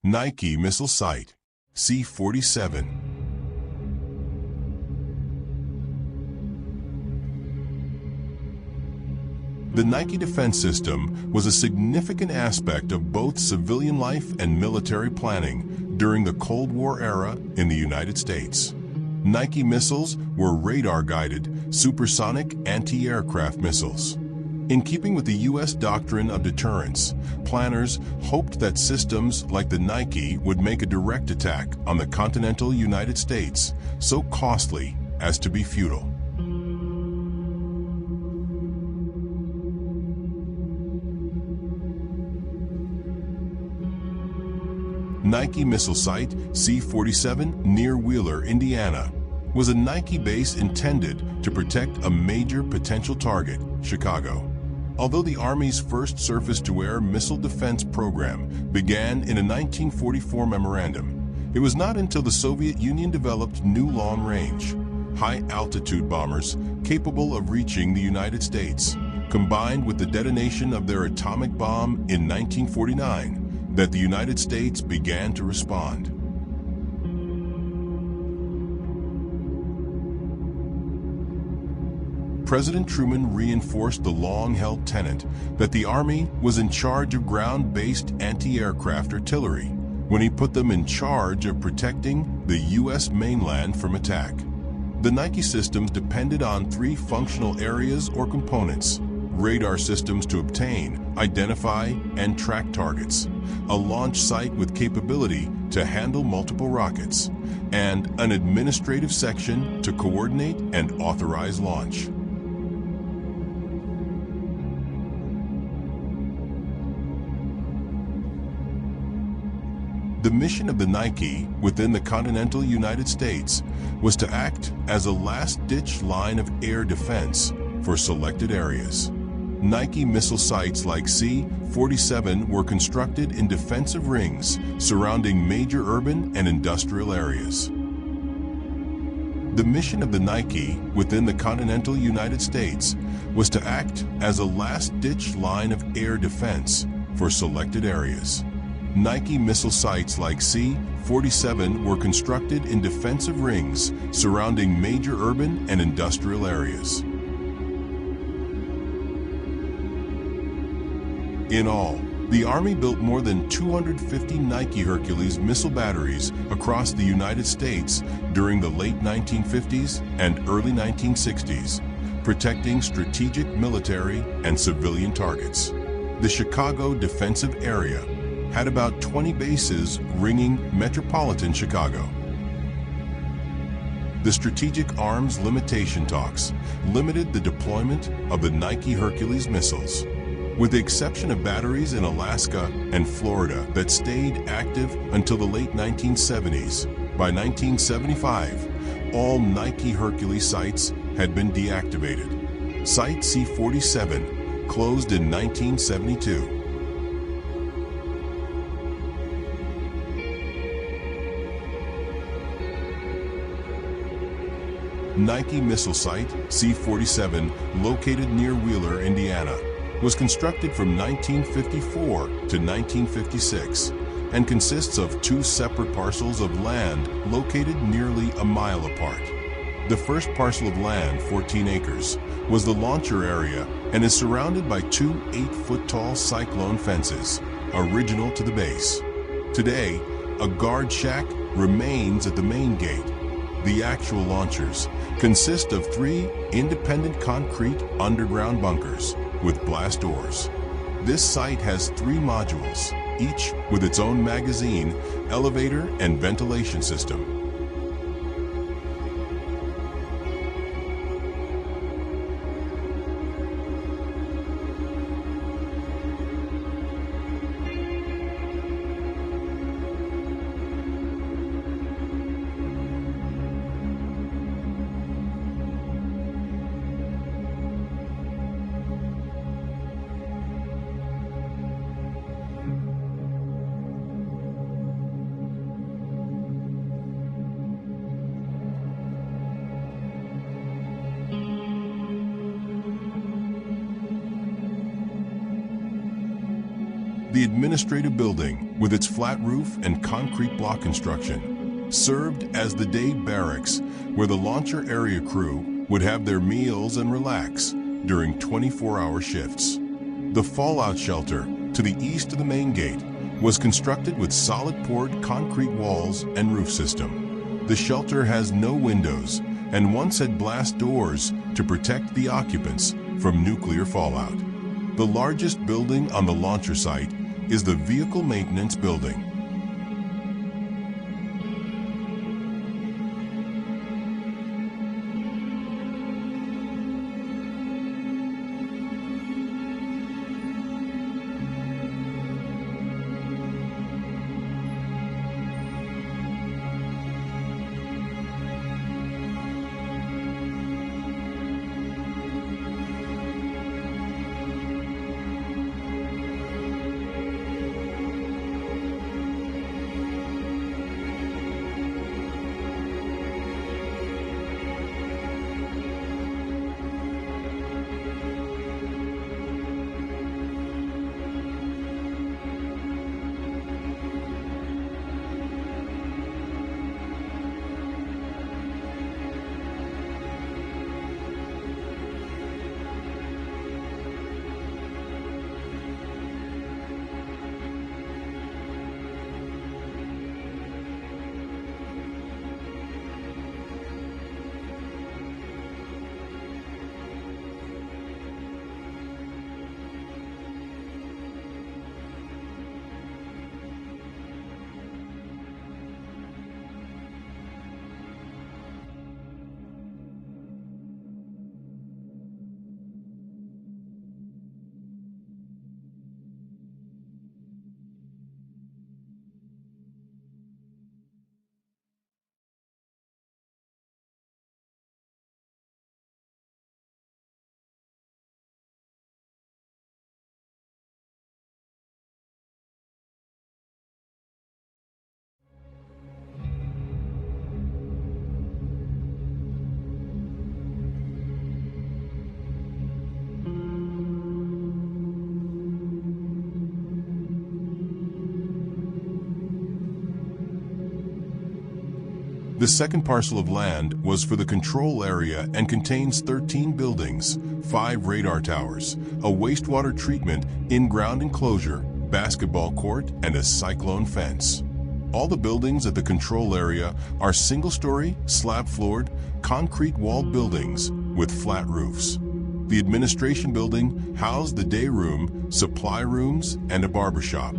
Nike Missile Site, C-47. The Nike defense system was a significant aspect of both civilian life and military planning during the Cold War era in the United States. Nike missiles were radar-guided, supersonic anti-aircraft missiles. In keeping with the U.S. doctrine of deterrence, planners hoped that systems like the Nike would make a direct attack on the continental United States so costly as to be futile. Nike Missile Site, C-47, near Wheeler, Indiana, was a Nike base intended to protect a major potential target, Chicago. Although the Army's first surface-to-air missile defense program began in a 1944 memorandum, it was not until the Soviet Union developed new long-range, high-altitude bombers capable of reaching the United States, combined with the detonation of their atomic bomb in 1949, that the United States began to respond. President Truman reinforced the long-held tenet that the Army was in charge of ground-based anti-aircraft artillery when he put them in charge of protecting the U.S. mainland from attack. The Nike systems depended on three functional areas or components: radar systems to obtain, identify, and track targets, a launch site with capability to handle multiple rockets, and an administrative section to coordinate and authorize launch. The mission of the Nike within the continental United States was to act as a last-ditch line of air defense for selected areas. Nike missile sites like C-47 were constructed in defensive rings surrounding major urban and industrial areas. The mission of the Nike within the continental United States was to act as a last-ditch line of air defense for selected areas. Nike missile sites like C-47 were constructed in defensive rings surrounding major urban and industrial areas. In all, the Army built more than 250 Nike Hercules missile batteries across the United States during the late 1950s and early 1960s, protecting strategic military and civilian targets. The Chicago defensive area had about 20 bases ringing metropolitan Chicago. The Strategic Arms Limitation talks limited the deployment of the Nike Hercules missiles, with the exception of batteries in Alaska and Florida that stayed active until the late 1970s. By 1975, all Nike Hercules sites had been deactivated. Site C-47 closed in 1972. Nike Missile Site, C-47, located near Wheeler, Indiana, was constructed from 1954 to 1956 and consists of two separate parcels of land located nearly a mile apart. The first parcel of land, 14 acres, was the launcher area and is surrounded by two 8-foot-tall cyclone fences, original to the base. Today, a guard shack remains at the main gate. The actual launchers consist of 3 independent concrete underground bunkers with blast doors. This site has 3 modules, each with its own magazine, elevator, and ventilation system. The administrative building, with its flat roof and concrete block construction, served as the day barracks where the launcher area crew would have their meals and relax during 24-hour shifts. The fallout shelter to the east of the main gate was constructed with solid poured concrete walls and roof system. The shelter has no windows and once had blast doors to protect the occupants from nuclear fallout. The largest building on the launcher site is the Vehicle Maintenance Building. The second parcel of land was for the control area and contains 13 buildings, 5 radar towers, a wastewater treatment in-ground enclosure, basketball court, and a cyclone fence. All the buildings at the control area are single-story, slab-floored, concrete-walled buildings with flat roofs. The administration building housed the day room, supply rooms, and a barber shop.